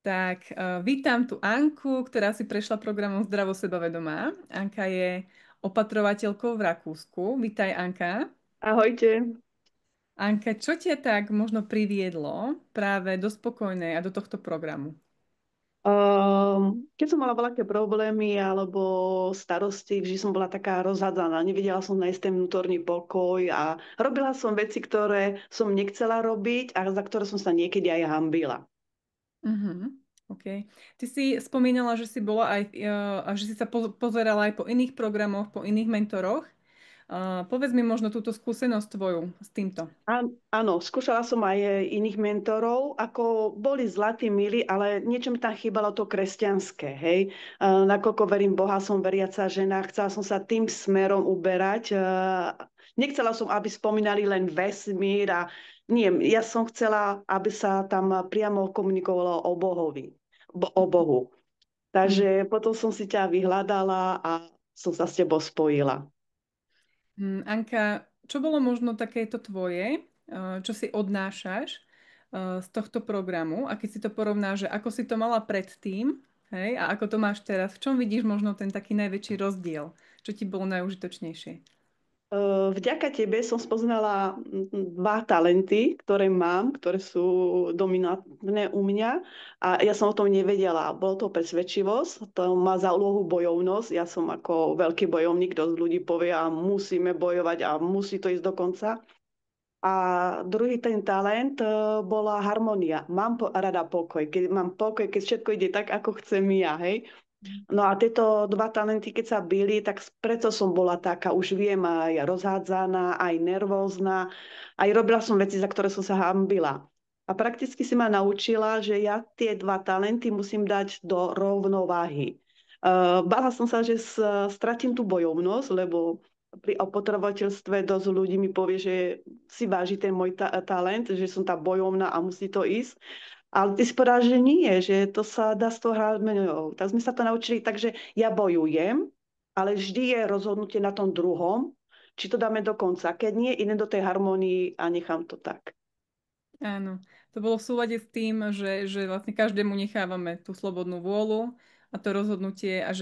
Tak, vítam tu Anku, ktorá si prešla programom Zdravo sebavedomá. Anka je opatrovateľkou v Rakúsku. Vítaj, Anka. Ahojte. Anka, čo ťa tak možno priviedlo práve do spokojnej a do tohto programu? Keď som mala veľké problémy alebo starosti, vždy som bola taká rozhadzaná. Nevedela som nájsť ten vnútorný pokoj a robila som veci, ktoré som nechcela robiť a za ktoré som sa niekedy aj hanbila. Mhm. OK. Ty si spomínala, že si bola aj, a že si sa pozerala aj po iných programoch, po iných mentoroch. Povedz mi možno túto skúsenosť tvoju s týmto. Áno, skúšala som aj iných mentorov, ako boli zlatí, milí, ale niečo mi tam chýbalo to kresťanské, hej. Nakoľko verím Boha, som veriaca žena, chcela som sa tým smerom uberať. Nechcela som, aby spomínali len vesmír a nie, ja som chcela, aby sa tam priamo komunikovalo o Bohovi, o Bohu. Takže potom som si ťa vyhľadala a som sa s tebou spojila. Anka, čo bolo možno takéto tvoje, čo si odnášaš z tohto programu a keď si to porovnáš, že ako si to mala predtým, hej, a ako to máš teraz, v čom vidíš možno ten taký najväčší rozdiel? Čo ti bolo najužitočnejšie? Vďaka tebe som spoznala dva talenty, ktoré mám, ktoré sú dominantné u mňa a ja som o tom nevedela. Bolo to presvedčivosť, to má za úlohu bojovnosť. Ja som ako veľký bojovník, dosť ľudí povie a musíme bojovať a musí to ísť do konca. A druhý ten talent bola harmonia. Mám rada pokoj. Keď mám pokoj, keď všetko ide tak, ako chcem ja, hej. No a tieto dva talenty, keď sa byli, tak preto som bola taká, už viem, aj rozhádzaná, aj nervózna, aj robila som veci, za ktoré som sa hambila. A prakticky si ma naučila, že ja tie dva talenty musím dať do rovnováhy. Bála som sa, že stratím tú bojovnosť, lebo pri opotrovateľstve dosť ľudí mi povie, že si váži ten môj talent, že som tá bojovná a musí to ísť. Ale ty si povedal, že nie, že to sa dá z toho harmoniou. Tak sme sa to naučili, takže ja bojujem, ale vždy je rozhodnutie na tom druhom, či to dáme do konca. Keď nie, idem do tej harmonii a nechám to tak. Áno, to bolo v súlade s tým, že vlastne každému nechávame tú slobodnú vôľu a to rozhodnutie a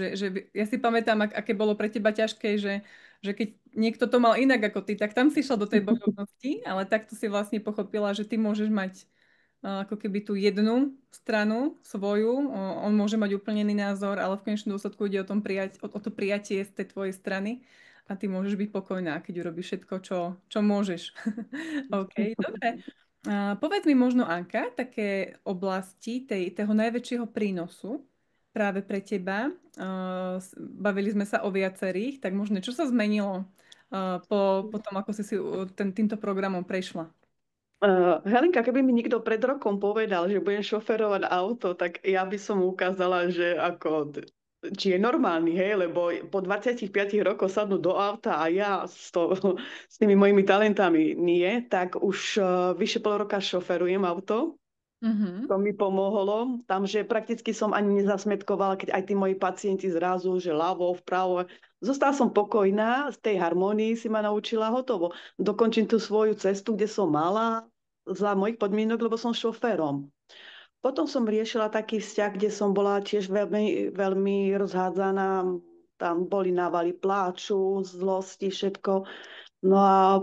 ja si pamätám, aké bolo pre teba ťažké, že keď niekto to mal inak ako ty, tak tam si šla do tej bojovnosti, ale takto si vlastne pochopila, že ty môžeš mať ako keby tú jednu stranu svoju, on môže mať úplne iný názor, ale v konečnom dôsledku ide o, o to prijatie z tej tvojej strany a ty môžeš byť pokojná, keď urobíš všetko, čo môžeš. OK, dobre. Povedz mi možno, Anka, také oblasti toho najväčšieho prínosu práve pre teba. Bavili sme sa o viacerých, tak možno čo sa zmenilo po tom, ako si týmto programom prešla? Helenka, keby mi niekto pred rokom povedal, že budem šoferovať auto, tak ja by som ukázala, že či je normálny, hej, lebo po 25 rokoch sadnúť do auta a ja s tými mojimi talentami nie, tak už vyše pol roka šoferujem auto. Mhm. To mi pomohlo. Tam, že prakticky som ani nezasmetkovala, keď aj tí moji pacienti zrazu, že ľavo, vpravo. Zostala som pokojná, z tej harmonii si ma naučila hotovo. Dokončím tú svoju cestu, kde som mala za mojich podmienok, lebo som šoférom. Potom som riešila taký vzťah, kde som bola tiež veľmi, veľmi rozhádzaná. Tam boli návaly pláču, zlosti, všetko. No a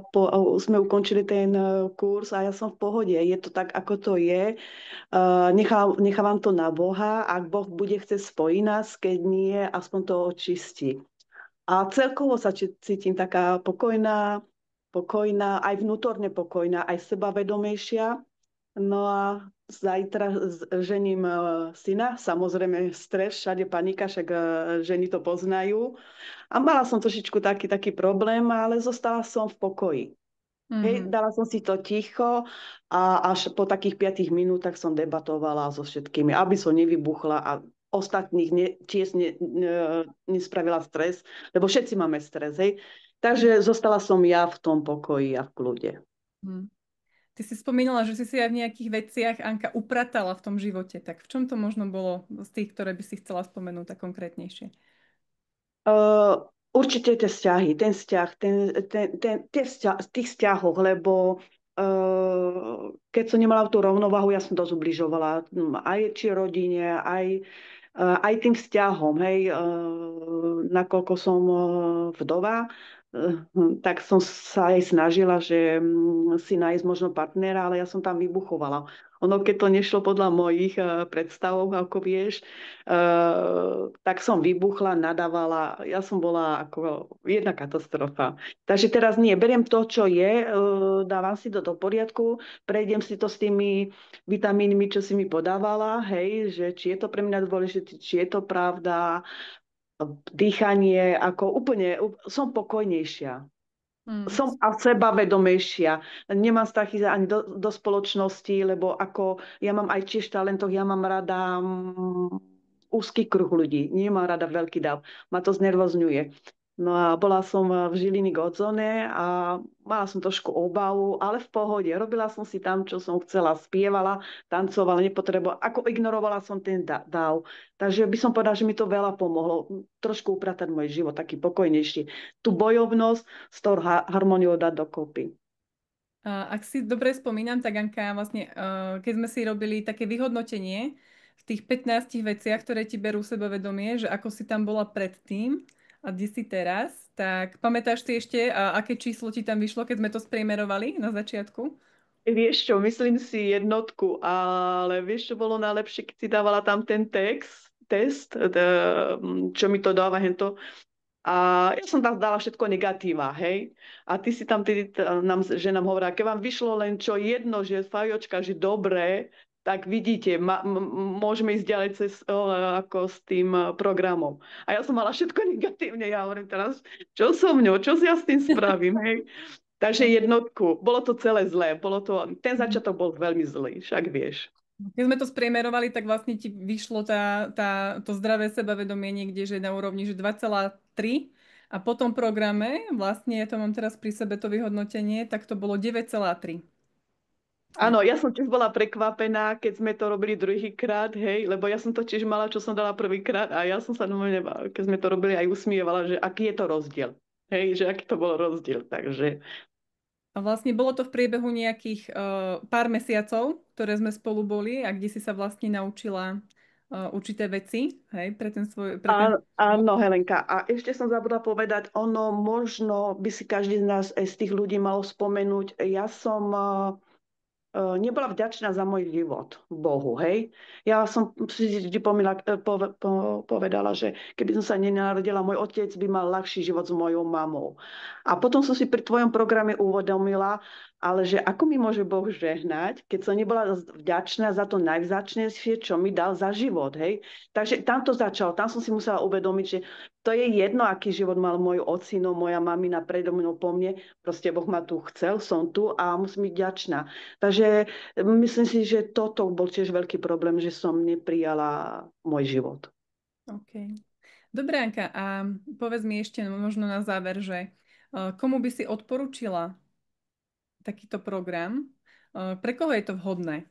sme ukončili ten kurz a ja som v pohode. Je to tak, ako to je. Nechávam to na Boha. Ak Boh bude chcieť, spojí nás, keď nie, aspoň to očistí. A celkovo sa cítim taká pokojná, pokojná, aj vnútorne pokojná, aj sebavedomejšia. No a zajtra žením syna, samozrejme stres, všade panika, však ženy to poznajú. A mala som trošičku taký problém, ale zostala som v pokoji. Hej, Mhm. dala som si to ticho a až po takých 5 minútach som debatovala so všetkými, aby som nevybuchla a ostatných tiež nespravila stres, lebo všetci máme stres, hej. Takže zostala som ja v tom pokoji a v kľude. Mhm. Ty si spomínala, že si si aj v nejakých veciach, Anka, upratala v tom živote. Tak v čom to možno bolo z tých, ktoré by si chcela spomenúť tak konkrétnejšie? Určite tie vzťahy, ten vzťah, tých vzťahoch, lebo keď som nemala tú rovnováhu, ja som dosť ubližovala aj či rodine, aj tým vzťahom, hej, nakoľko som vdova, tak som sa aj snažila, že si nájsť možno partnera, ale ja som tam vybuchovala. Ono, keď to nešlo podľa mojich predstavov, ako vieš, tak som vybuchla, nadávala. Ja som bola ako jedna katastrofa. Takže teraz nie, beriem to, čo je, dávam si to do poriadku, prejdem si to s tými vitamínmi, čo si mi podávala, hej, že či je to pre mňa dôležité, či je to pravda, dýchanie, ako úplne, som pokojnejšia. Mm. Som a sebavedomejšia. Nemám strachy ani do spoločnosti, lebo ako ja mám aj tiež talentoch, ja mám rada úzky kruh ľudí. Nemám rada veľký dav. Ma to znervozňuje. No a bola som v Žiliny Godzone a mala som trošku obavu, ale v pohode. Robila som si tam, čo som chcela, spievala, tancovala, nepotrebovala, ako ignorovala som ten dav. Takže by som povedala, že mi to veľa pomohlo. Trošku upratať môj život, taký pokojnejší. Tú bojovnosť s tou harmóniou dať dokopy. Ak si dobre spomínam, tak Anka, vlastne, keď sme si robili také vyhodnotenie v tých 15 veciach, ktoré ti berú sebavedomie, že ako si tam bola predtým a kde si teraz, tak pamätáš si ešte, aké číslo ti tam vyšlo, keď sme to spriemerovali na začiatku? Vieš čo, myslím si jednotku, ale vieš čo bolo najlepšie, keď si dávala tam ten test, čo mi to dáva hento. A ja som tam dala všetko negatíva, hej. A ty si tam že nám hovorila, keď vám vyšlo len čo jedno, že fajočka, že dobré, tak vidíte, môžeme ísť ďalej ako s tým programom. A ja som mala všetko negatívne. Ja hovorím teraz, čo so mňou, čo si ja s tým spravím, hej. Takže jednotku. Bolo to celé zlé. Ten začiatok bol veľmi zlý, však vieš. Keď sme to spriemerovali, tak vlastne ti vyšlo to zdravé sebavedomie niekde, že na úrovni že 2,3 a po tom programe, vlastne ja to mám teraz pri sebe to vyhodnotenie, tak to bolo 9,3. Áno, ja som tiež bola prekvapená, keď sme to robili druhýkrát, hej, lebo ja som to tiež mala, čo som dala prvýkrát a ja som sa normálne, keď sme to robili, aj usmievala, že aký je to rozdiel. Hej, že aký to bol rozdiel. Takže A vlastne bolo to v priebehu nejakých pár mesiacov, ktoré sme spolu boli a kde si sa vlastne naučila určité veci, hej, pre ten život. áno, Helenka. A ešte som zabudla povedať, ono možno by si každý z nás z tých ľudí mal spomenúť. Ja som nebola vďačná za môj život Bohu, hej. Ja som si vždy povedala, že keby som sa nenarodila, môj otec by mal ľahší život s mojou mamou. A potom som si pri tvojom programe uvedomila, ale že ako mi môže Boh žehnať, keď som nebola vďačná za to najvzácnejšie, čo mi dal za život, hej. Takže tam to začalo, tam som si musela uvedomiť, že to je jedno, aký život mal môj ocino, moja mamina predo mnou po mne, proste Boh ma tu chcel, som tu a musím byť vďačná. Takže myslím si, že toto bol tiež veľký problém, že som neprijala môj život. OK. Dobre, Anka, a povedz mi ešte možno na záver, že komu by si odporúčila takýto program? Pre koho je to vhodné?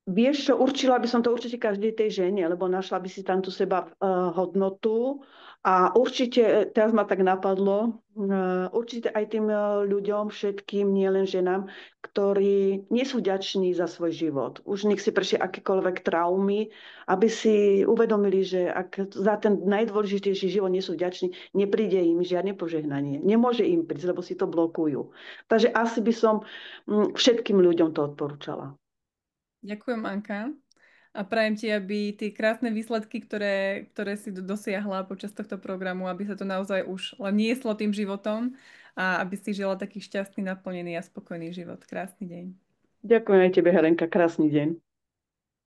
Vieš čo, určila by som to určite každej tej žene, lebo našla by si tam tú seba hodnotu a určite, teraz ma tak napadlo, určite aj tým ľuďom, všetkým, nielen ženám, ktorí nie sú vďační za svoj život. Už nech si prešli akékoľvek traumy, aby si uvedomili, že ak za ten najdôležitejší život nie sú vďační, nepríde im žiadne požehnanie. Nemôže im prísť, lebo si to blokujú. Takže asi by som všetkým ľuďom to odporúčala. Ďakujem, Anka. A prajem ti, aby tie krásne výsledky, ktoré si dosiahla počas tohto programu, aby sa to naozaj už len nieslo tým životom a aby si žila taký šťastný, naplnený a spokojný život. Krásny deň. Ďakujem aj tebe, Helenka. Krásny deň.